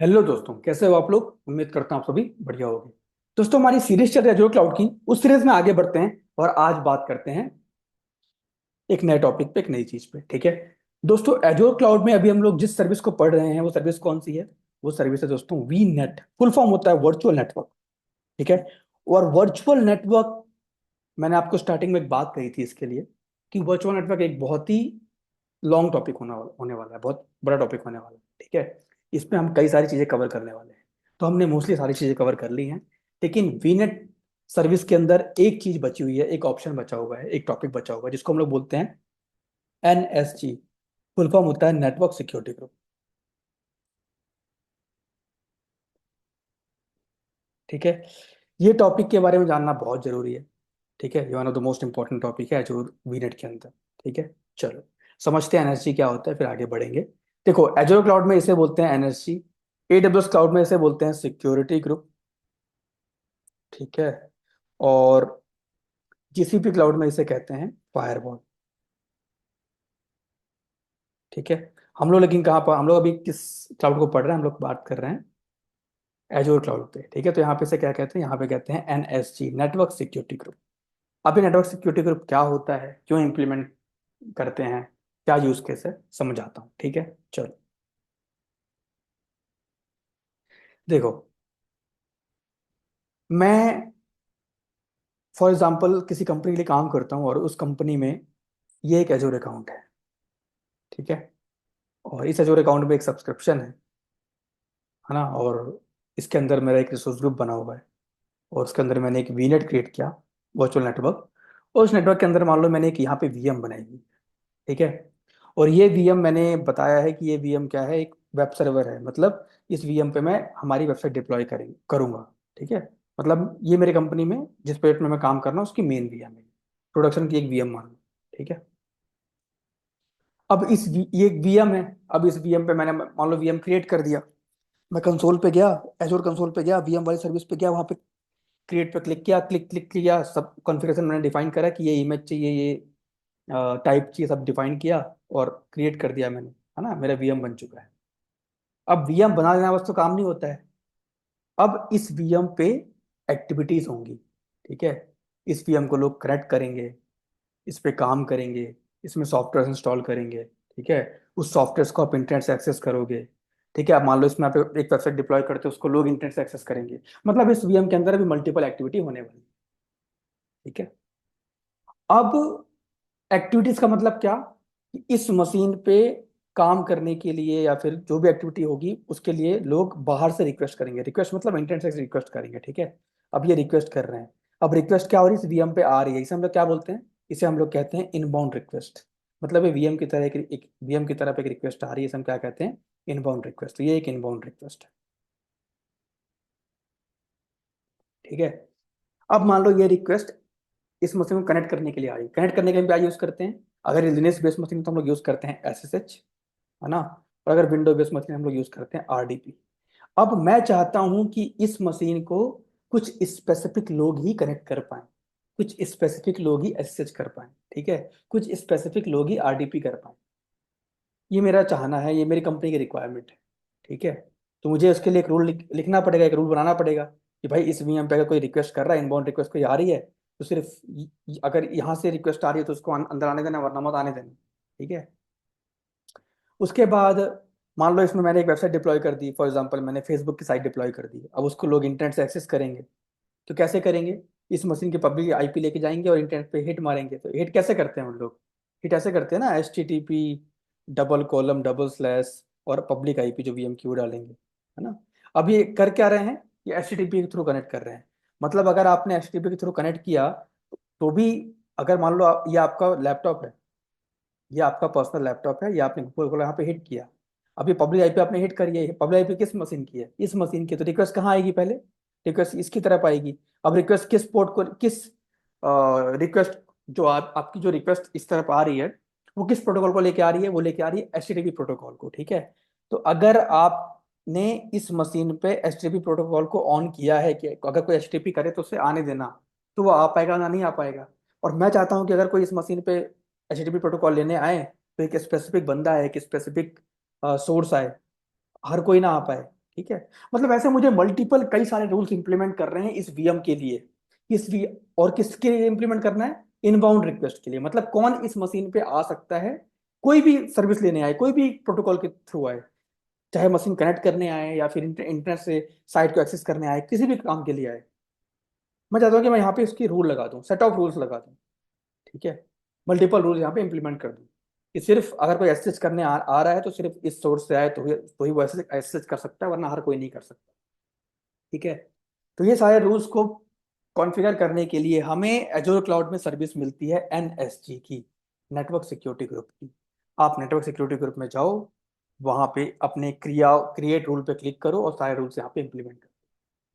Hello दोस्तों, कैसे हो आप लोग। उम्मीद करता हूँ आप सभी बढ़िया होंगे। दोस्तों, हमारी सीरीज चल रही है एजोर क्लाउड की। उस सीरीज में आगे बढ़ते हैं और आज बात करते हैं एक नए टॉपिक पे, एक नई चीज पे। ठीक है दोस्तों, एजोर क्लाउड में अभी हम लोग जिस सर्विस को पढ़ रहे हैं वो सर्विस कौन सी है? वो सर्विस है दोस्तों वी नेट। फुल फॉर्म होता है वर्चुअल नेटवर्क। ठीक है। और वर्चुअल नेटवर्क, मैंने आपको स्टार्टिंग में एक बात कही थी इसके लिए कि वर्चुअल नेटवर्क एक बहुत ही लॉन्ग टॉपिक होने वाला है, बहुत बड़ा टॉपिक होने वाला है। ठीक है। इसमें हम कई सारी चीजें कवर करने वाले हैं। तो हमने मोस्टली सारी चीजें कवर कर ली हैं। लेकिन वीनेट सर्विस के अंदर एक चीज बची हुई है, एक ऑप्शन बचा हुआ है, एक टॉपिक बचा हुआ है जिसको हम लोग बोलते हैं NSG। फुल फॉर्म होता है नेटवर्क सिक्योरिटी ग्रुप। ठीक है। ये टॉपिक के बारे में जानना बहुत जरूरी है। ठीक है, ये one of the most important topic है जो वीनेट के अंदर। ठीक है। चलो समझते हैं एनएसजी क्या होता है, फिर आगे बढ़ेंगे। देखो, एजोर क्लाउड में इसे बोलते हैं एनएसजी। AWS क्लाउड में इसे बोलते हैं सिक्योरिटी ग्रुप। ठीक है। और GCP क्लाउड में इसे कहते हैं फायरवॉल। ठीक है। हम लोग लेकिन कहाँ पर, हम लोग अभी किस क्लाउड को पढ़ रहे हैं? हम लोग बात कर रहे हैं एजोर क्लाउड पे। ठीक है। तो यहाँ पे से क्या कहते हैं? यहाँ पे कहते हैं NSG, नेटवर्क सिक्योरिटी ग्रुप। अब ये नेटवर्क सिक्योरिटी ग्रुप क्या होता है, क्यों इंप्लीमेंट करते हैं, क्या यूज केस है, समझाता हूँ। ठीक है। चलो देखो, मैं फॉर एग्जांपल किसी कंपनी के लिए काम करता हूँ और उस कंपनी में ये एक एजोर अकाउंट है। ठीक है। और इस एजोर अकाउंट में एक सब्सक्रिप्शन है ना। और इसके अंदर मेरा एक रिसोर्स ग्रुप बना हुआ है। और उसके अंदर मैंने एक वीनेट क्रिएट किया, वर्चुअल नेटवर्क। और उस नेटवर्क के अंदर मान लो मैंने एक यहाँ पे VM बनाई हुई। ठीक है। और ये VM मैंने बताया है कि ये VM क्या है, एक वेब सर्वर है। मतलब इस VM पे मैं हमारी वेबसाइट डिप्लॉय करूंगा। ठीक है। मतलब ये मेरी कंपनी में जिस प्रोजेक्ट में मैं काम कर रहा हूँ उसकी मेन VM है, प्रोडक्शन की एक VM मान लो। ठीक है। अब ये एक VM है। अब इस VM पे मैंने मान लो VM क्रिएट कर दिया। मैं कंसोल पे गया, एजोर कंसोल पे गया, VM वाली सर्विस पे गया, वहां पे क्रिएट पे क्लिक किया, क्लिक क्लिक किया, सब कॉन्फ़िगरेशन मैंने डिफाइन करा कि ये इमेज चाहिए, ये टाइप चाहिए, सब डिफाइन किया और क्रिएट कर दिया मैंने। है ना, मेरा VM बन चुका है। अब VM बना देना बस तो काम नहीं होता है। अब इस VM पे एक्टिविटीज होंगी। ठीक है। इस VM को लोग कनेक्ट करेंगे, इस पे काम करेंगे, इसमें सॉफ्टवेयर इंस्टॉल करेंगे। ठीक है। उस सॉफ्टवेयर को आप इंटरनेट से एक्सेस करोगे। ठीक है। आप मान लो इसमें आप एक वेबसाइट डिप्लॉय करते हो, उसको लोग इंटरनेट से एक्सेस करेंगे। मतलब इस VM के अंदर अभी मल्टीपल एक्टिविटी होने वाली है। ठीक है। अब एक्टिविटीज का मतलब क्या? कि इस मशीन पे काम करने के लिए या फिर जो भी एक्टिविटी होगी उसके लिए लोग बाहर से रिक्वेस्ट करेंगे। रिक्वेस्ट मतलब इंटरनेट से रिक्वेस्ट करेंगे। ठीक है। अब ये रिक्वेस्ट कर रहे हैं। अब रिक्वेस्ट क्या हो रही है? इस VM पे आ रही है। इसे हम लोग क्या बोलते हैं? इसे हम लोग कहते हैं इनबाउंड रिक्वेस्ट। मतलब ये VM की तरह एक VM की तरफ एक रिक्वेस्ट आ रही है, इसे हम क्या कहते हैं? Inbound request. तो ये एक इनबाउंड रिक्वेस्ट है। ठीक है। अब मान लो ये रिक्वेस्ट इस मशीन को कनेक्ट करने के लिए आ रही है। कनेक्ट करने के लिए हम क्या यूज करते हैं? अगर लिनक्स बेस्ड मशीन है तो हम लोग यूज करते हैं SSH, है ना। और अगर विंडो बेस्ड मशीन हम लोग यूज करते हैं RDP। अब मैं चाहता हूं कि इस मशीन को कुछ स्पेसिफिक लोग ही कनेक्ट कर पाए, कुछ स्पेसिफिक लोग ही SSH कर पाए। ठीक है। कुछ स्पेसिफिक लोग ही RDP कर पाए। ये मेरा चाहना है, ये मेरी कंपनी की रिक्वायरमेंट है। ठीक है। तो मुझे उसके लिए एक रूल लिखना पड़ेगा, एक रूल बनाना पड़ेगा कि भाई इस VM पे अगर कोई रिक्वेस्ट कर रहा है, इनबाउंड रिक्वेस्ट कोई आ रही है, तो सिर्फ अगर यहाँ से रिक्वेस्ट आ रही है तो उसको अंदर आने देना, वरना मत आने देना। ठीक है। उसके बाद मान लो इसमें मैंने एक वेबसाइट डिप्लॉय कर दी, फॉर एग्जांपल मैंने फेसबुक की साइट डिप्लॉय कर दी। अब उसको लोग इंटरनेट से एक्सेस करेंगे। तो कैसे करेंगे? इस मशीन के पब्लिक IP लेके जाएंगे और इंटरनेट पे हिट मारेंगे। तो हिट कैसे करते हैं उन लोग? हिट ऐसे करते हैं ना, HTTP:// और पब्लिक IP जो VM की वो डालेंगे। है ना। अब ये कर क्या रहे हैं? ये HTTP के थ्रू कनेक्ट कर रहे हैं। मतलब अगर आपने HTTP के थ्रू कनेक्ट किया तो भी, अगर मान लो ये आपका लैपटॉप है, ये आपका पर्सनल लैपटॉप है, ये आपने यहाँ पे हिट किया। अब ये पब्लिक IP आपने हिट करी है। पब्लिक IP किस मशीन की है? इस मशीन की। तो रिक्वेस्ट कहाँ आएगी पहले? रिक्वेस्ट इसकी तरफ आएगी। अब रिक्वेस्ट किस पोर्ट को, किस रिक्वेस्ट, जो आपकी जो रिक्वेस्ट इस तरफ आ रही है वो किस प्रोटोकॉल को लेके आ रही है? वो लेके आ रही है HTTP प्रोटोकॉल को। ठीक है। तो अगर आपने इस मशीन पे HTTP प्रोटोकॉल को ऑन किया है कि अगर कोई HTTP करे तो उसे आने देना, तो वो आ पाएगा ना? नहीं आ पाएगा। और मैं चाहता हूं कि अगर कोई इस मशीन पे HTTP प्रोटोकॉल लेने आए तो एक स्पेसिफिक बंदा है, एक स्पेसिफिक सोर्स आए, हर कोई ना आ पाए। ठीक है। मतलब ऐसे मुझे मल्टीपल कई सारे रूल्स इंप्लीमेंट कर रहे हैं इस वीएम के लिए। इस वी और किसके लिए इंप्लीमेंट करना है? इनबाउंड रिक्वेस्ट के लिए। मतलब कौन इस मशीन पे आ सकता है, कोई भी सर्विस लेने आए, कोई भी प्रोटोकॉल के थ्रू आए, चाहे मशीन कनेक्ट करने आए या फिर इंटरनेट से साइट को एक्सेस करने आए, किसी भी काम के लिए आए, मैं चाहता हूँ कि मैं यहाँ पे इसकी रूल लगा दूँ, सेट ऑफ रूल्स लगा दूँ। ठीक है। मल्टीपल रूल्स यहाँ पे इंप्लीमेंट कर दूँ कि सिर्फ अगर कोई एक्सेस करने आ रहा है तो सिर्फ इस सोर्स से आए तो ही वो एक्सेस कर सकता है, वरना हर कोई नहीं कर सकता। ठीक है। तो ये सारे रूल्स को कॉन्फ़िगर करने के लिए हमें एजोर क्लाउड में सर्विस मिलती है एनएसजी की, नेटवर्क सिक्योरिटी ग्रुप की। आप नेटवर्क सिक्योरिटी ग्रुप में जाओ, वहां पे अपने क्रिएट रूल पे क्लिक करो और सारे रूल्स यहाँ पे इंप्लीमेंट करो।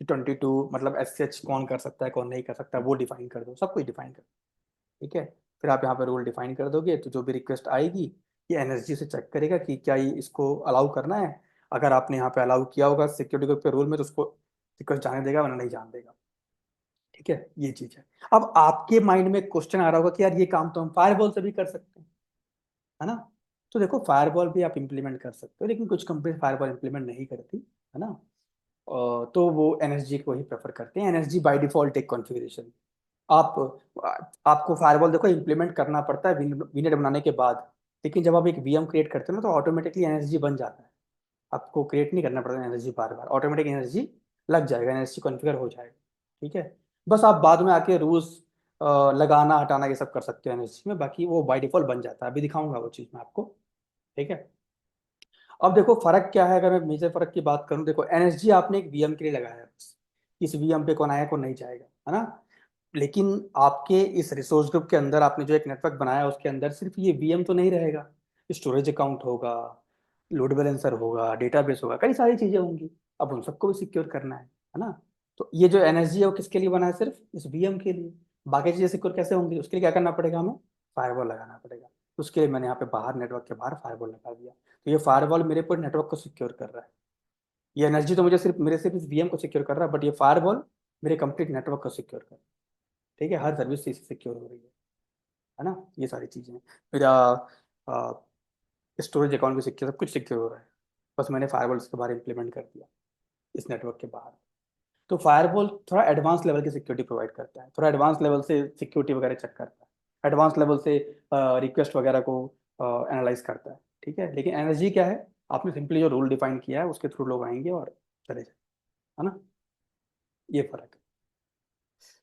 22 मतलब एसएच कौन कर सकता है कौन नहीं कर सकता वो डिफाइन कर दो, सब कुछ डिफाइन कर दो। ठीक है। फिर आप यहाँ पे रूल डिफाइन कर दोगे तो जो भी रिक्वेस्ट आएगी ये एनएसजी से चेक करेगा कि क्या ये इसको अलाउ करना है। अगर आपने यहाँ पे अलाउ किया होगा सिक्योरिटी ग्रुप के रूल में तो उसको रिक्वेस्ट जाने देगा, वरना नहीं जाने देगा। ठीक है, ये चीज है। अब आपके माइंड में क्वेश्चन आ रहा होगा कि यार ये काम तो हम फायरवॉल से भी कर सकते हैं, है ना? तो देखो फायरवॉल भी आप इंप्लीमेंट कर सकते हो, लेकिन कुछ कंपनी फायरवॉल इंप्लीमेंट नहीं करती, है ना? तो वो एनएसजी को ही प्रेफर करते हैं। एनएसजी बाय डिफॉल्ट एक कॉन्फ़िगरेशन। आप आपको फायरवॉल देखो इंप्लीमेंट करना पड़ता है वीनेट बनाने के बाद, लेकिन जब आप एक वीएम क्रिएट करते हो ना तो ऑटोमेटिकली एनएसजी बन जाता है। आपको क्रिएट नहीं करना पड़ता एनर्जी बार बार, ऑटोमेटिक एनर्जी लग जाएगा, एनर्जी कॉन्फ़िगर हो जाएगा। ठीक है। बस आप बाद में आके रूल्स लगाना हटाना ये सब कर सकते हो एनर्जी में, बाकी वो बाय डिफॉल्ट बन जाता है। अभी दिखाऊंगा वो चीज़ मैं आपको। ठीक है। अब देखो फर्क क्या है, अगर मैं मेजर फर्क की बात करूं, देखो एनएसजी आपने एक वीएम के लिए लगाया है बस, इस वीएम पे कौन आया कौन नहीं जाएगा, है ना? लेकिन आपके इस रिसोर्स ग्रुप के अंदर आपने जो एक नेटवर्क बनाया है उसके अंदर सिर्फ ये वीएम तो नहीं रहेगा, स्टोरेज अकाउंट होगा, लोड बैलेंसर होगा, डेटाबेस होगा, कई सारी चीजें होंगी। अब उन सबको भी सिक्योर करना है ना? तो ये जो एनएसजी है वो किसके लिए बना है? सिर्फ इस वीएम के लिए। बाकी चीजें सिक्योर कैसे होंगी उसके लिए क्या करना पड़ेगा? हमें फायरवॉल लगाना पड़ेगा। तो उसके लिए मैंने यहाँ पे बाहर नेटवर्क के बाहर फायरवॉल लगा दिया। तो ये फायरवॉल मेरे पूरे नेटवर्क को सिक्योर कर रहा है। ये एनर्जी तो मुझे सिर्फ इस वीएम को सिक्योर कर रहा है, बट ये फायरवॉल मेरे कंप्लीट नेटवर्क को सिक्योर कर रहा है। ठीक है, हर सर्विस से सिक्योर हो रही है ना? ये सारी चीजें मेरा स्टोरेज अकाउंट भी सिक्योर, सब कुछ सिक्योर हो रहा है। बस मैंने फायरवॉल के बाहर इंप्लीमेंट कर दिया इस नेटवर्क के बाहर। तो फायरवॉल थोड़ा एडवांस लेवल की सिक्योरिटी प्रोवाइड करता है, थोड़ा एडवांस लेवल से सिक्योरिटी वगैरह चेक करता है, एडवांस लेवल से रिक्वेस्ट वगैरह को एनालाइज करता है। ठीक है। लेकिन एनर्जी क्या है, आपने सिंपली जो रूल डिफाइन किया है उसके थ्रू लोग आएंगे और चले जाए, है ना? ये फर्क है।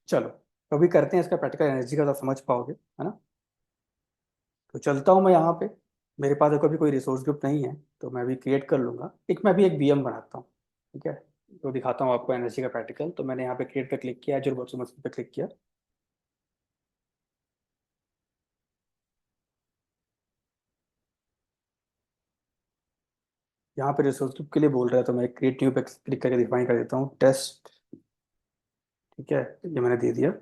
चलो, तो अभी करते हैं इसका प्रैक्टिकल, एनर्जी का तो समझ पाओगे, है ना? तो चलता हूँ मैं यहाँ पे। मेरे पास देखो अभी कोई रिसोर्स ग्रुप नहीं है, तो मैं अभी क्रिएट कर लूंगा मैं भी एक वीएम बनाता हूँ। ठीक है। तो दिखाता हूँ आपको एनर्जी का प्रैक्टिकल। तो मैंने यहाँ पे क्रिएट पे क्लिक किया, एजूर वर्चुअल मशीन पे क्लिक किया। यहाँ पे रिसोर्स ग्रुप के लिए बोल रहा है तो मैं क्रिएट न्यू पे क्लिक करके डिफाइन कर देता हूँ टेस्ट। ठीक है, ये मैंने दे दिया।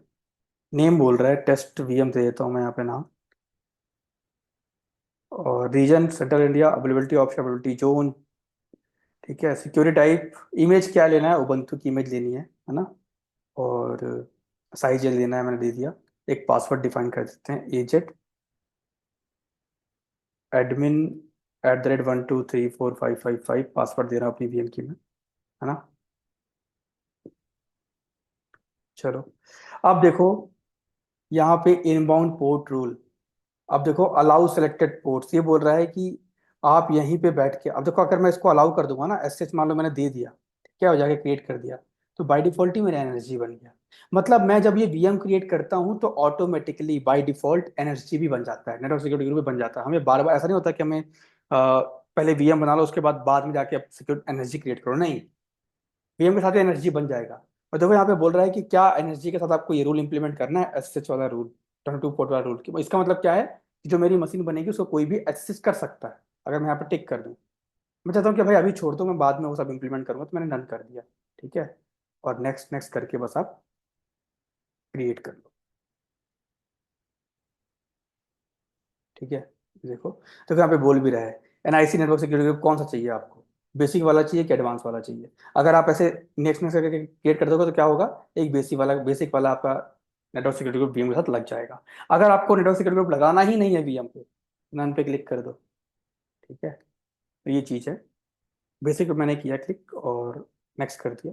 नेम बोल रहा है टेस्ट वीएम, दे देता हूँ मैं यहाँ पे नाम। और region central India, availability option availability zone. ठीक है। सिक्योरिटी टाइप, इमेज क्या लेना है? उबंटू की इमेज लेनी है ना? और साइज लेना है, मैंने दे दिया। एक पासवर्ड डिफाइन कर देते हैं, एजेड एडमिन @1234555, पासवर्ड दे रहा हूँ अपनी वीएम की में, है ना? चलो, अब देखो यहाँ पे इनबाउंड पोर्ट रूल। अब देखो अलाउ सिलेक्टेड पोर्ट्स, ये बोल रहा है कि आप यहीं पे बैठ के, अब देखो अगर मैं इसको अलाउ कर दूंगा ना, एसएच मान लो मैंने दे दिया, क्या हो जाएगा, क्रिएट कर दिया, तो बाय डिफॉल्ट ही मेरा एनर्जी बन गया। मतलब मैं जब ये वीएम क्रिएट करता हूँ तो ऑटोमेटिकली बाय डिफॉल्ट एनर्जी भी बन जाता है, नेटवर्क सिक्योरिटी ग्रुप भी बन जाता है। हमें बार बार ऐसा नहीं होता कि हमें पहले वीएम बना लो उसके बाद में जाके सिक्योर एनर्जी क्रिएट करो, नहीं, वीएम के साथ एनर्जी बन जाएगा। और देखो यहाँ पे बोल रहा है कि क्या एनर्जी के साथ आपको ये रूल इंप्लीमेंट करना है, एसएच वाला रूल, 22 पोर्ट वाला रूल। इसका मतलब क्या है कि जो मेरी मशीन बनेगी उसको कोई भी एक्सेस कर सकता है, अगर मैं यहाँ पे टिक कर दूँ। मैं चाहता हूँ कि भाई अभी छोड़ दो, मैं बाद में वो सब इंप्लीमेंट करूंगा, तो मैंने डन कर दिया। ठीक है। और नेक्स्ट नेक्स्ट करके बस आप क्रिएट कर लो। ठीक है। देखो, तो यहाँ पे बोल भी रहा है एनआईसी नेटवर्क सिक्योरिटी ग्रुप कौन सा चाहिए आपको, बेसिक वाला चाहिए कि एडवांस वाला चाहिए? अगर आप ऐसे नेक्स्ट नेक्स्ट करके क्रिएट कर दोगे तो क्या होगा, एक बेसिक वाला आपका नेटवर्क सिक्योरिटी ग्रुप वीएम के साथ लग जाएगा। अगर आपको नेटवर्क सिक्योरिटी ग्रुप लगाना ही नहीं है वीएम पे, नन पे क्लिक कर दो। ठीक है। तो ये चीज़ है। बेसिक पे मैंने किया क्लिक और नेक्स्ट कर दिया।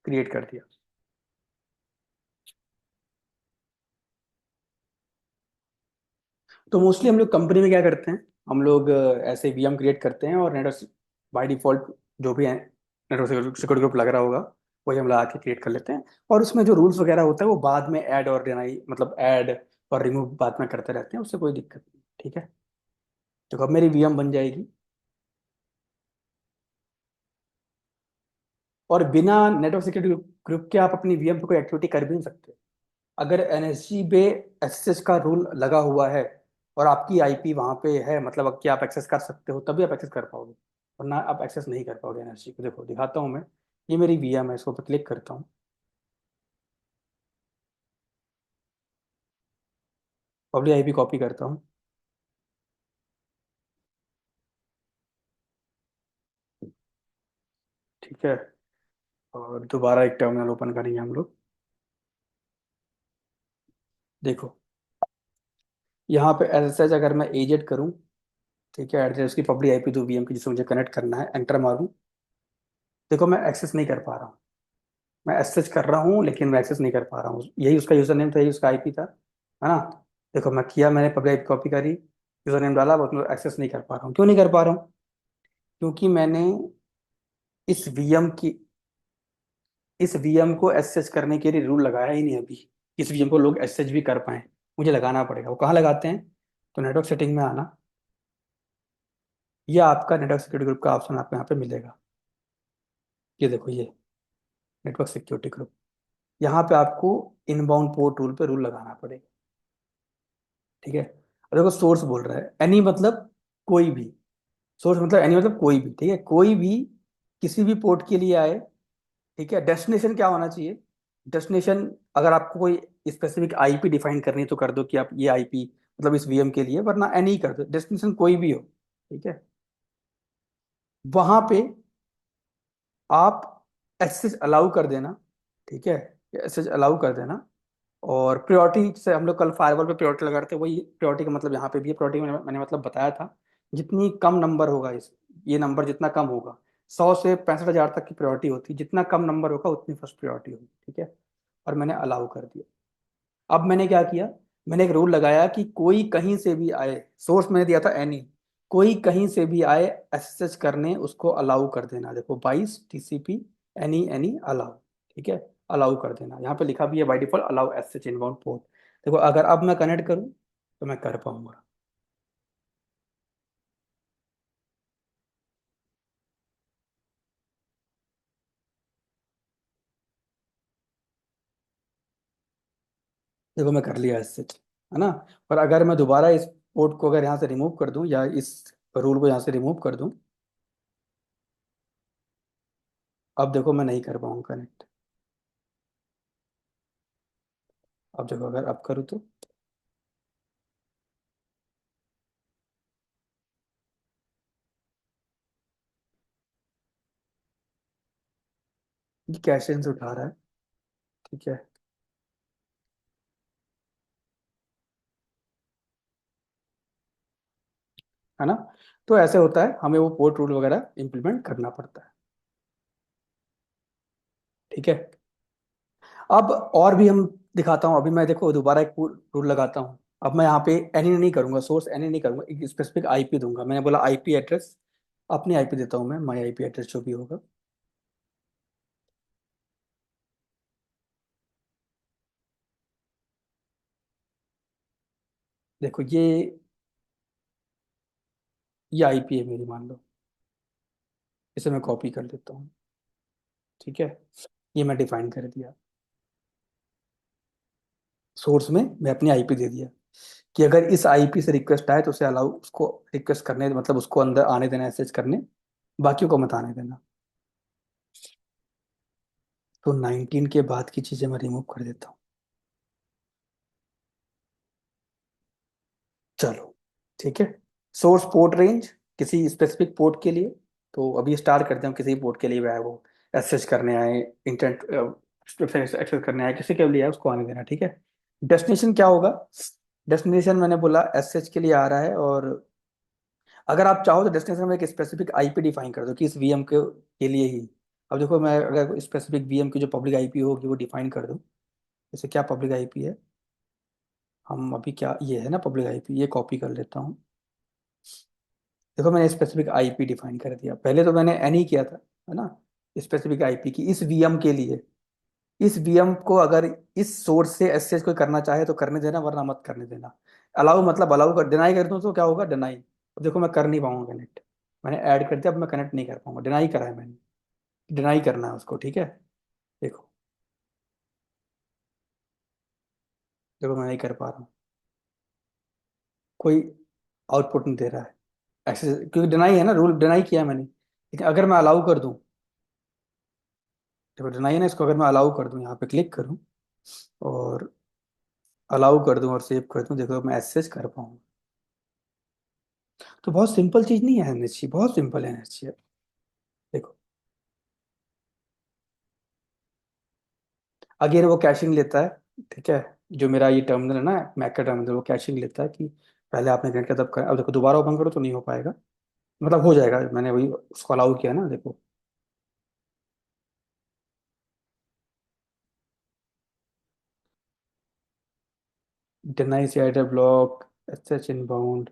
क्रिएट कर दिया। तो मोस्टली हम लोग कंपनी में क्या करते हैं, हम लोग ऐसे वीएम क्रिएट करते हैं और नेटवर्क बाय डिफॉल्ट जो भी है नेटवर्क सिक्योरिटी ग्रुप लग रहा होगा वही हम लगा के क्रिएट कर लेते हैं। और उसमें जो रूल्स वगैरह होता है वो बाद में ऐड और डिनाई मतलब ऐड और रिमूव बाद में करते रहते हैं, उससे कोई दिक्कत नहीं। ठीक है। तो अब मेरी वीएम बन जाएगी। और बिना नेटवर्क सिक्योरिटी ग्रुप के आप अपनी वीएम पे कोई एक्टिविटी कर भी नहीं सकते। अगर एनएसजी पे एक्सेस का रूल लगा हुआ है और आपकी आईपी वहां पे है, मतलब अब कि आप एक्सेस कर सकते हो, तभी आप एक्सेस कर पाओगे, वरना आप एक्सेस नहीं कर पाओगे एनएसजी को। देखो दिखाता हूँ मैं। ये मेरी वीएम है, इसको पे क्लिक करता हूँ, पब्लिक आईपी कॉपी करता हूँ। ठीक है। और दोबारा एक टर्मिनल ओपन करेंगे हम लोग। देखो यहाँ पे एसएसएच अगर मैं एजेड करूँ, ठीक है, एड्रेस की पब्लिक आईपी दो वीएम की जिससे मुझे कनेक्ट करना है, एंटर मारूँ, देखो मैं एक्सेस नहीं कर पा रहा हूँ। मैं एसेज कर रहा हूँ लेकिन मैं एक्सेस नहीं कर पा रहा हूँ। यही उसका यूजर नेम था, यही उसका आईपी था, है ना। देखो मैं किया, मैंने पब्लिक कॉपी करी, यूजर नेम डाला, बस मैं एक्सेस नहीं कर पा रहा हूँ। क्यों नहीं कर पा रहा हूँ? क्योंकि मैंने इस वीएम की इस वीएम को एसेज करने के लिए रूल लगाया ही नहीं अभी। इस वीएम को लोग एसेज भी कर पाए, मुझे लगाना पड़ेगा। वो कहाँ लगाते हैं? तो नेटवर्क सेटिंग में आना, यह आपका नेटवर्क सिक्योरिटी ग्रुप का ऑप्शन आपको यहाँ पे मिलेगा। ये देखो, ये नेटवर्क सिक्योरिटी ग्रुप, यहाँ पे आपको इनबाउंड पोर्ट रूल पे रूल लगाना पड़ेगा। ठीक है। और देखो सोर्स बोल रहा है एनी मतलब कोई भी। सोर्स मतलब एनी मतलब कोई भी, ठीक है, कोई भी किसी भी पोर्ट के लिए आए। ठीक है। डेस्टिनेशन क्या होना चाहिए? डेस्टिनेशन अगर आपको कोई स्पेसिफिक आईपी डिफाइन करनी है तो कर दो कि आप ये आईपी मतलब इस वीएम के लिए, वरना एनी कर दो, डेस्टिनेशन कोई भी हो। ठीक है। वहां पे आप एक्सेस अलाउ कर देना। ठीक है। एक्सेस अलाउ कर देना। और प्रायोरिटी से हम लोग कल फायरवॉल पे प्रायोरिटी लगा रहे थे, वही प्रायोरिटी का मतलब यहाँ पे भी है। प्रायोरिटी मैंने मतलब बताया था, जितनी कम नंबर होगा इस ये नंबर जितना कम होगा, 100 से 65,000 तक की प्रायोरिटी होती है, जितना कम नंबर होगा उतनी फर्स्ट प्रायोरिटी होगी। ठीक है। और मैंने अलाउ कर दिया। अब मैंने क्या किया, मैंने एक रूल लगाया कि कोई कहीं से भी आए, सोर्स मैंने दिया था एनी, कोई कहीं से भी आए एक्सेस करने उसको अलाउ कर देना। देखो 22 TCP एनी एनी अलाउ। ठीक है। अलाउ कर देना, यहाँ पे लिखा भी है by default allow SH inbound port. देखो अगर अब मैं कनेक्ट करूँ तो मैं कर पाऊंगा। देखो मैं कर लिया एसएच, है ना। और अगर मैं दोबारा इस पोर्ट को अगर यहाँ से रिमूव कर दूं या इस रूल को यहाँ से रिमूव कर दूं, अब देखो मैं नहीं कर पाऊंगा कनेक्ट। अब देखो अगर अब करूँ तो ये कैशे से उठा रहा है। ठीक है। है ना। तो ऐसे होता है, हमें वो पोर्ट रूल वगैरह इंप्लीमेंट करना पड़ता है। ठीक है। अब और भी हम दिखाता हूँ। अभी मैं देखो दोबारा एक रूल लगाता हूँ। अब मैं यहाँ पे एनी नहीं करूंगा, सोर्स एनी नहीं करूंगा, एक स्पेसिफिक आईपी दूंगा। मैंने बोला आईपी एड्रेस, अपनी आईपी देता हूँ मैं, माई आईपी एड्रेस जो भी होगा। देखो ये आईपी है मेरी, मान लो, इसे मैं कॉपी कर देता हूँ। ठीक है। ये मैं डिफाइन कर दिया, सोर्स में मैं अपनी आईपी दे दिया कि अगर इस आईपी से रिक्वेस्ट आए तो उसे अलाउ, उसको रिक्वेस्ट करने मतलब उसको अंदर आने देना, मैसेज करने, बाकियों को मत आने देना। तो 19 के बाद की चीजें मैं रिमूव कर देता हूँ। चलो ठीक है। सोर्स पोर्ट रेंज किसी स्पेसिफिक पोर्ट के लिए, तो अभी स्टार्ट करते हैं किसी पोर्ट के लिए है वो एक्सेस करने आए, इंटेंट एक्सेस करने आए, किसी के लिए आए उसको आने देना, ठीक है। डेस्टिनेशन क्या होगा? डेस्टिनेशन मैंने बोला एसएच के लिए आ रहा है, और अगर आप चाहो तो डेस्टिनेशन में एक स्पेसिफिक आईपी डिफाइन कर दो कि इस वीएम के लिए ही। अब देखो, मैं अगर स्पेसिफिक वीएम की जो पब्लिक आईपी होगी वो डिफाइन कर दूं, जैसे क्या पब्लिक आईपी है, हम अभी क्या, ये है ना पब्लिक आईपी, ये कॉपी कर लेता हूँ। देखो मैंने स्पेसिफिक आईपी डिफाइन कर दिया, पहले तो मैंने एनी किया था, है ना, स्पेसिफिक आईपी की इस वीएम के लिए। इस वीएम को अगर इस सोर्स से एसएस कोई करना चाहे तो करने देना, वरना मत करने देना। अलाउ मतलब अलाउ कर, डिनाई कर दूं तो क्या होगा, डिनाई। अब देखो मैं कर नहीं पाऊंगा कनेक्ट, मैंने ऐड कर दिया, अब मैं कनेक्ट नहीं कर पाऊंगा, डिनाई करा है मैंने। डिनाई करना है उसको, ठीक है। देखो, देखो मैं नहीं कर पा रहा हूँ, कोई आउटपुट नहीं दे रहा है एक्सेस, क्योंकि डिनाई है ना, रूल डिनाई किया है मैंने। लेकिन अगर मैं अलाउ कर दूं, देखो डिनाई है ना, इसको अगर मैं अलाउ कर दूं, यहाँ पे क्लिक करूं और अलाउ कर दूं और सेव कर दूं, देखो मैं एक्सेस कर पाऊंगा। तो बहुत सिंपल चीज नहीं है एनएससी, बहुत सिंपल है एनएससी। देखो, अगेन वो कैशिंग लेता है, ठीक है। जो मेरा ये टर्मिनल है ना, मैक का टर्मिनल, वो कैशिंग लेता है कि पहले आपने कनेक्ट किया तब कर, अब देखो दोबारा ओपन करो तो नहीं हो पाएगा, मतलब हो जाएगा, मैंने वही उसको अलाउ किया ना, देखो। डिनाई सी आइडर ब्लॉक, एसएच इनबाउंड,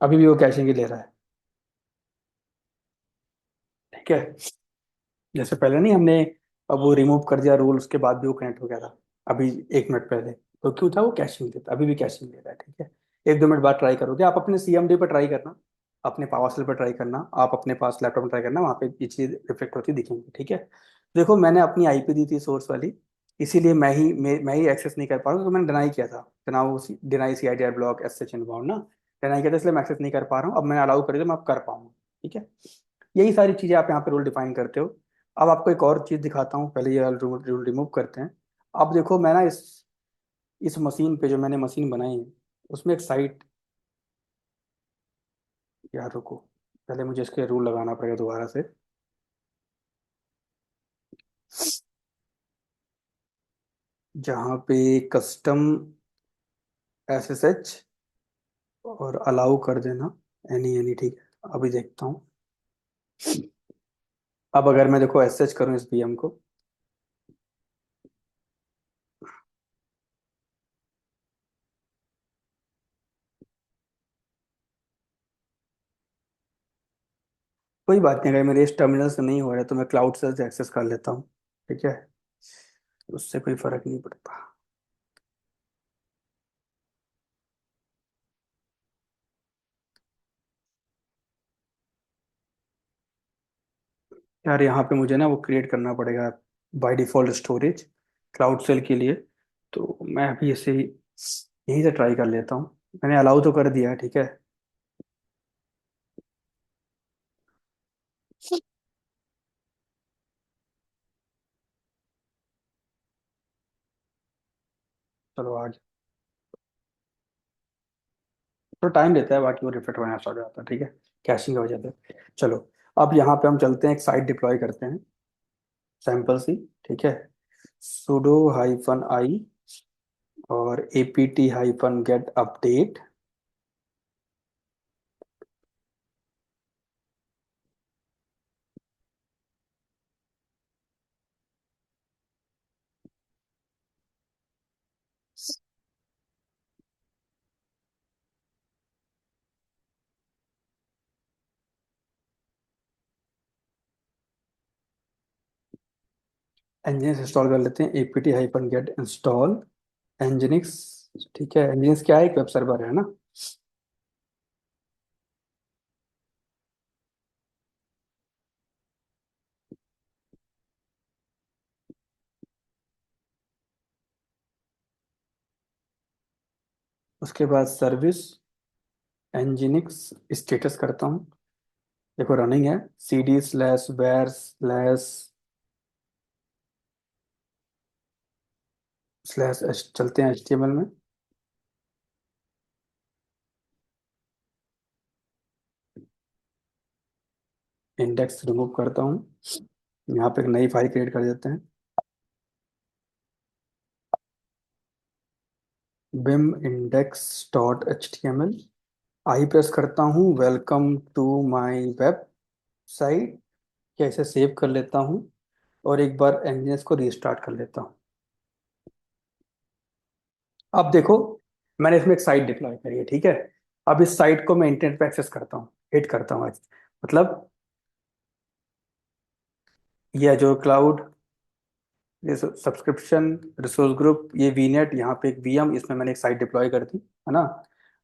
अभी भी वो कैशिंग ही ले रहा है, ठीक है। जैसे पहले नहीं हमने, अब वो रिमूव कर दिया रूल, उसके बाद भी वो कनेक्ट हो गया था, अभी 1 मिनट पहले, तो क्यों था, वो कैशिंग देता, अभी भी कैशिंग दे रहा है, ठीक है। 1-2 मिनट बाद ट्राई करोगे, आप अपने सीएमडी पर ट्राई करना, अपने पावर सेल पर ट्राई करना, आप अपने पास लैपटॉप में ट्राई करना, वहाँ पे ये चीज़ रिफ्लेक्ट होती दिखेंगी, ठीक है। देखो मैंने अपनी आईपी दी थी सोर्स वाली, इसीलिए मैं ही एक्सेस नहीं कर पा रहा हूँ, तो मैंने डिनाई किया था, deny C I D block S H inbound ना, डिनाई किया था, इसलिए मैं एक्सेस नहीं कर पा रहा हूँ, अब मैंने अलाउ कर दिया, मैं अब कर पाऊंगा, ठीक है। यही सारी चीजें आप यहाँ पे रूल डिफाइन करते हो। अब आपको एक और चीज दिखाता हूँ, पहले ये रूल रूल रिमूव करते हैं। अब देखो मैं ना इस मशीन पे, जो मैंने मशीन बनाई है, उसमें एक साइट, यार रुको, पहले मुझे इसके रूल लगाना पड़ेगा दोबारा से। जहाँ पे कस्टम एसएसएच और अलाउ कर देना, एनी एनी, ठीक है। अभी देखता हूँ, अब अगर मैं देखो एसएच करूँ इस वीएम को, कोई बात नहीं, अगर मेरे इस टर्मिनल से नहीं हो रहा है तो मैं क्लाउड से एक्सेस कर लेता हूँ, ठीक है, उससे कोई फर्क नहीं पड़ता। यार यहाँ पे मुझे ना वो क्रिएट करना पड़ेगा by default storage cloud shell के लिए, तो मैं अभी इसे यहीं से ट्राई कर लेता हूँ। मैंने अलाउ तो कर दिया है, ठीक है। चलो आज तो टाइम लेता है, बाकी वो रिफ्लेक्ट होना स्टार्ट हो जाता है, ठीक है, कैशिंग की वजह से। चलो, अब यहाँ पे हम चलते हैं, एक साइट डिप्लॉय करते हैं, सैम्पल सी, ठीक है। sudo हाइफन आई और apt hyphen get update, nginx install कर लेते हैं, apt hyphen get install nginx, ठीक है। nginx क्या है, एक वेब सर्वर है ना। उसके बाद सर्विस nginx स्टेटस करता हूँ, देखो रनिंग है, cd slash var slash slash, चलते हैं HTML में। इंडेक्स रिमूव करता हूँ। यहाँ पे एक नई फाइल क्रिएट कर देते हैं, बिम index dot H T M L. I press करता हूँ, welcome to my website. क्या इसे सेव कर लेता हूँ और एक बार एनजीएस को रीस्टार्ट कर लेता हूँ। अब देखो, मैंने इसमें एक साइट डिप्लॉय करी है, ठीक है। अब इस साइट को मैं इंटरनेट पे एक्सेस करता हूँ, हिट करता हूँ, मतलब ये जो क्लाउड, ये सब्सक्रिप्शन, रिसोर्स ग्रुप, ये वीनेट, यहाँ पे एक वीएम, इसमें मैंने एक साइट डिप्लॉय कर दी है ना।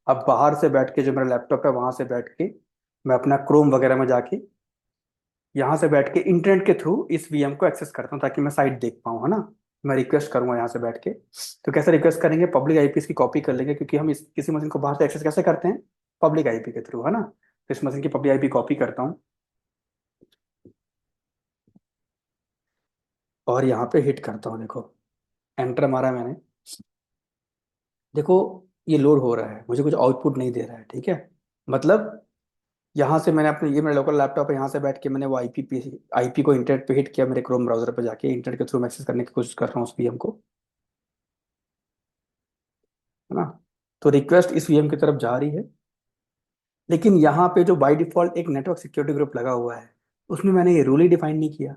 अब बाहर से बैठ के, जो मेरा लैपटॉप है वहां से बैठ के मैं अपना क्रोम वगैरह में जाके यहाँ से बैठ के इंटरनेट के थ्रू इस वीएम को एक्सेस करता हूँ ताकि मैं साइट देख पाऊँ, है ना। मैं रिक्वेस्ट करूंगा यहाँ से बैठ के। तो कैसे रिक्वेस्ट करेंगे, पब्लिक आईपी की कॉपी कर लेंगे, क्योंकि हम किसी मशीन को बाहर से एक्सेस कैसे करते हैं, पब्लिक आईपी के थ्रू, है ना। तो इस मशीन की पब्लिक आईपी कॉपी करता हूँ और यहाँ पे हिट करता हूँ। देखो, एंटर मारा मैंने। देखो, ये लोड हो रहा है, मुझे कुछ आउटपुट नहीं दे रहा है, ठीक है। मतलब यहाँ से मैंने अपने, ये मेरा लोकल लैपटॉप है, यहाँ से बैठ के मैंने वो आईपी को इंटरनेट पे हिट किया, मेरे क्रोम ब्राउजर पे जाके इंटरनेट के थ्रू मैं एक्सेस करने की कोशिश कर रहा हूँ उस वीएम को, है ना। तो रिक्वेस्ट इस वीएम की तरफ जा रही है, लेकिन यहाँ पे जो बाय डिफॉल्ट एक नेटवर्क सिक्योरिटी ग्रुप लगा हुआ है, उसमें मैंने ये रूल ही डिफाइन नहीं किया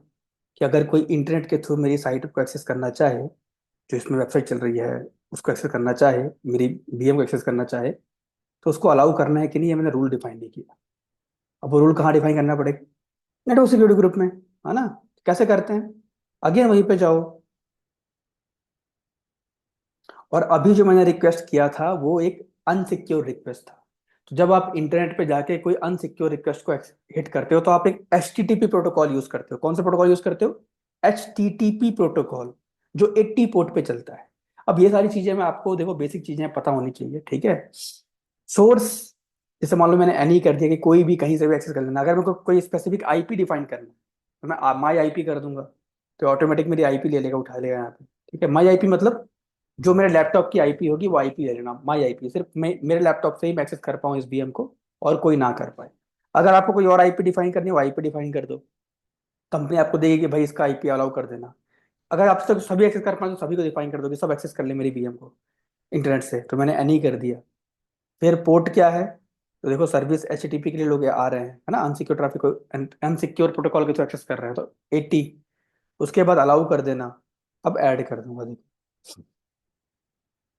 कि अगर कोई इंटरनेट के थ्रू मेरी साइट को एक्सेस करना चाहे, जो इसमें वेबसाइट चल रही है उसको एक्सेस करना चाहे, मेरी वीएम को एक्सेस करना चाहे, तो उसको अलाउ करना है कि नहीं, ये मैंने रूल डिफाइन नहीं किया। अब वो रूल कहाँ डिफाइन करना पड़ेगा, नेटवर्क सिक्योरिटी ग्रुप में, है ना। कैसे करते हैं, अगेन वहीं पे जाओ, और अभी जो मैंने रिक्वेस्ट किया था वो एक अनसिक्योर रिक्वेस्ट था। तो जब आप इंटरनेट पे जाके कोई अनसिक्योर रिक्वेस्ट को हिट करते हो तो आप एक एचटीटीपी प्रोटोकॉल यूज करते हो। कौन सा प्रोटोकॉल यूज करते हो, एचटीटीपी प्रोटोकॉल, जो 80 पोर्ट पे चलता है। अब ये सारी चीजें मैं आपको, देखो बेसिक चीजें पता होनी चाहिए, ठीक है। सोर्स, जैसे मान लो मैंने एनी कर दिया कि कोई भी कहीं से भी एक्सेस कर लेना, अगर मेरे को कोई स्पेसिफिक आईपी डिफाइन करना है तो मैं माई आईपी कर दूंगा, तो ऑटोमेटिक मेरी आईपी ले लेगा, उठा लेगा यहाँ पे, ठीक है। माई आईपी मतलब जो मेरे लैपटॉप की आईपी होगी वो आईपी ले लेना, माई आईपी, सिर्फ मेरे लैपटॉप से ही मैं एक्सेस कर पाऊँ इस वीएम को, और कोई ना कर पाए। अगर आपको कोई और आईपी डिफाइन करनी है, वो आईपी डिफाइन कर दो, कंपनी आपको देगी कि भाई इसका आईपी अलाउ कर देना। अगर आप तक सभी एक्सेस कर पाए तो सभी को डिफाइन कर दो कि सब एक्सेस कर ले मेरी वीएम को इंटरनेट से, तो मैंने एनी कर दिया। फिर पोर्ट क्या है, तो देखो सर्विस एचटीटीपी के लिए लोग आ रहे हैं, है ना, अनसिक्योर ट्रैफिक को अनसिक्योर प्रोटोकॉल के थ्रू एक्सेस कर रहे हैं, तो 80। उसके बाद अलाउ कर देना। अब ऐड कर दूंगा, देखो।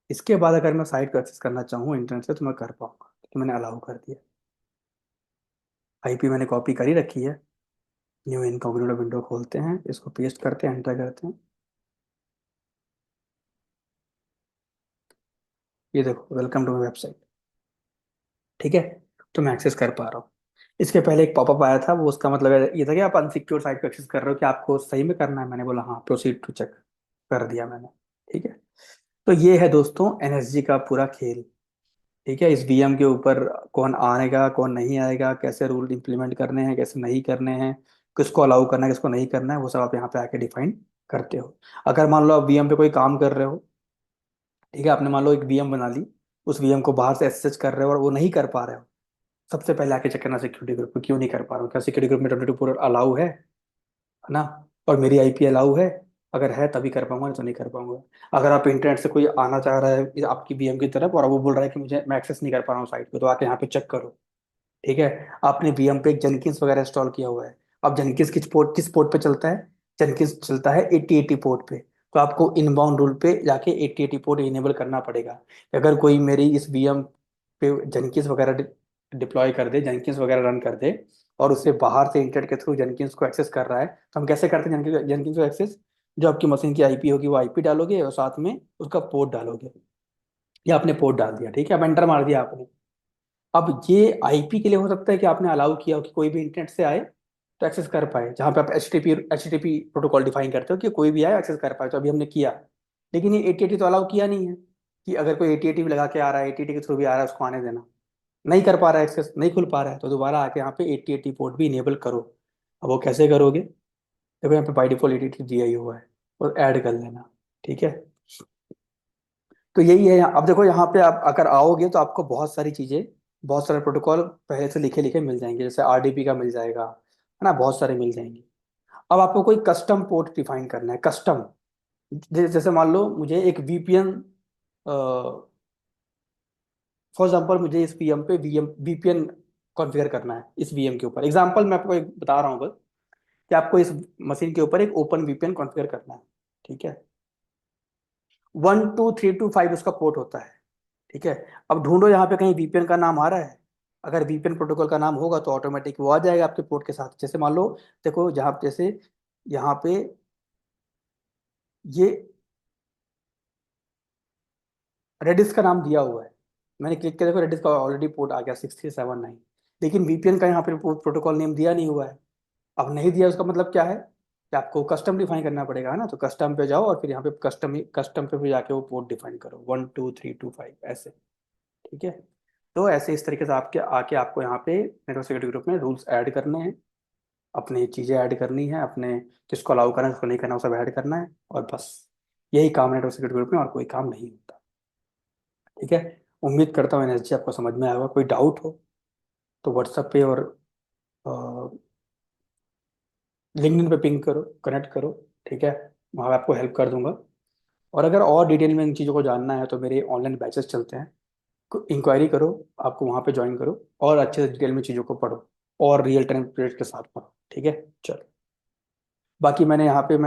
इसके बाद अगर मैं साइट को एक्सेस करना चाहूँ इंटरनेट से तो मैं कर पाऊंगा, तो मैंने अलाउ कर दिया। आईपी मैंने कॉपी कर ही रखी है। न्यू इनकॉग्निटो विंडो खोलते हैं, इसको पेस्ट करते हैं, एंटर करते हैं। ये देखो, वेलकम टू माई वेबसाइट, ठीक है। तो मैं एक्सेस कर पा रहा हूँ। इसके पहले एक पॉपअप आया था, वो उसका मतलब ये था कि आप अनसिक्योर साइट को एक्सेस कर रहे हो, कि आपको सही में करना है। मैंने बोला हाँ, प्रोसीड टू चेक, कर दिया मैंने, ठीक है। तो ये है दोस्तों एनएसजी का पूरा खेल, ठीक है। इस वीएम के ऊपर कौन आएगा कौन नहीं आएगा, कैसे रूल इंप्लीमेंट करने हैं कैसे नहीं करने हैं, किसको अलाउ करना है किसको नहीं करना है, वो सब आप यहाँ पे आके डिफाइन करते हो। अगर मान लो आप वीएम पे कोई काम कर रहे हो, ठीक है, आपने मान लो एक वीएम बना ली, उस वीएम को बाहर से एसएसएच कर रहे हो और वो नहीं कर पा रहे हो, सबसे पहले आके चेक करना सिक्योरिटी ग्रुप में, क्यों नहीं कर पा रहा हूँ, क्या सिक्योरिटी ग्रुप में 24 अलाउ है ना, और मेरी आईपी अलाउ है। अगर है तभी कर पाऊंगा, नहीं तो नहीं कर पाऊंगा। अगर आप इंटरनेट से कोई आना चाह रहा है आपकी वीएम की तरफ और वो बोल रहा है कि मुझे मैं एक्सेस नहीं कर पा रहा हूँ साइट पे, तो आके यहाँ पे चेक करो, ठीक है। आपने वीएम पे एक जेनकिंस वगैरह इंस्टॉल किया हुआ है। अब जेनकिंस किस पोर्ट पे चलता है, जेनकिंस चलता है 8080 पोर्ट पे। तो आपको इनबाउंड रूल पे जाके 8080 पोर्ट इनेबल करना पड़ेगा। अगर कोई मेरी इस वीएम पे जेनकिंस वगैरह डिप्लॉय कर दे, जेनकिंस वगैरह रन कर दे, और उससे बाहर से इंटरनेट के थ्रू जेनकिंस को एक्सेस कर रहा है, तो हम कैसे करते हैं जेनकिंस को एक्सेस, जो आपकी मशीन की आईपी होगी वो आईपी डालोगे और साथ में उसका पोर्ट डालोगे। या आपने पोर्ट डाल दिया, ठीक है, अब एंटर मार दिया आपने। अब ये आईपी के लिए हो सकता है कि आपने अलाउ किया हो कि कोई भी इंटरनेट से आए तो एक्सेस कर पाए, जहां पे आप एचटीटीपी प्रोटोकॉल डिफाइन करते हो कि कोई भी आए एक्सेस कर पाए, तो अभी हमने किया। लेकिन ये 8080 तो अलाउ किया नहीं है कि अगर कोई 8080 भी लगा के आ रहा है, 8080 के थ्रू भी आ रहा है, उसको आने देना। नहीं कर पा रहा है, एक्सेस नहीं खुल पा रहा है, तो दोबारा आके यहाँ पे 8080 पोर्ट भी इनेबल करो। अब वो कैसे करोगे, देखो यहाँ पे बाई डिफॉल्ट 8080 दिया ही हुआ है, और ऐड कर लेना, ठीक है। तो यही है अब देखो यहाँ पे आप अगर आओगे तो आपको बहुत सारी चीजें, बहुत सारे प्रोटोकॉल पहले से लिखे लिखे मिल जाएंगे, जैसे आरडीपी का मिल जाएगा, ना, बहुत सारे मिल जाएंगे। अब आपको कोई कस्टम पोर्ट डिफाइन करना है, कस्टम। जैसे मान लो मुझे एक वीपीएन, फॉर एग्जांपल मुझे इस वीएम पे वीपीएन कॉन्फ़िगर करना है इस वीएम के ऊपर। एग्जांपल मैं आपको एक बता रहा हूँ बस, कि आपको इस मशीन के ऊपर एक ओपन वीपीएन कॉन्फ़िगर करना है। ठीक है, 1 2 3 2 5 उसका पोर्ट होता है। ठीक है, अब ढूंढो यहाँ पे कहीं वीपीएन का नाम आ रहा है। अगर वीपीएन प्रोटोकॉल का नाम होगा तो ऑटोमेटिक वो आ जाएगा आपके पोर्ट के साथ। जैसे मान लो, देखो जहाँ जैसे यहाँ पे ये रेडिस का नाम दिया हुआ है, मैंने क्लिक किया, देखो रेडिस का ऑलरेडी पोर्ट आ गया 6379। लेकिन वीपीएन का यहाँ पे प्रोटोकॉल नेम दिया नहीं हुआ है। अब नहीं दिया, उसका मतलब क्या है कि आपको कस्टम डिफाइन करना पड़ेगा, है ना। तो कस्टम पे जाओ और फिर यहाँ पे कस्टम कस्टम पे भी जाके वो पोर्ट डिफाइन करो, 1 2 3 2 5 ऐसे। ठीक है, तो ऐसे इस तरीके से आपके आके आपको यहाँ पे नेटवर्क सिक्योरिटी ग्रुप में रूल्स ऐड करने हैं, अपनी चीज़ें ऐड करनी है, अपने किसको अलाउ करना है किसको नहीं करना, वो सब ऐड करना है, और बस यही काम नेटवर्क सिक्योरिटी ग्रुप में, और कोई काम नहीं होता। ठीक है, उम्मीद करता हूँ एनएसजी आपको समझ में आएगा। कोई डाउट हो तो व्हाट्सएप पे और लिंक्डइन पे पिंग करो, कनेक्ट करो। ठीक है, वहाँ पे आपको हेल्प कर दूंगा। और अगर और डिटेल में इन चीज़ों को जानना है तो मेरे ऑनलाइन बैचेस चलते हैं, इंक्वायरी करो, आपको वहाँ पे ज्वाइन करो और अच्छे से डिटेल में चीज़ों को पढ़ो और रियल टाइम पीरियड के साथ पढ़ो। ठीक है, चलो। बाकी मैंने यहाँ पे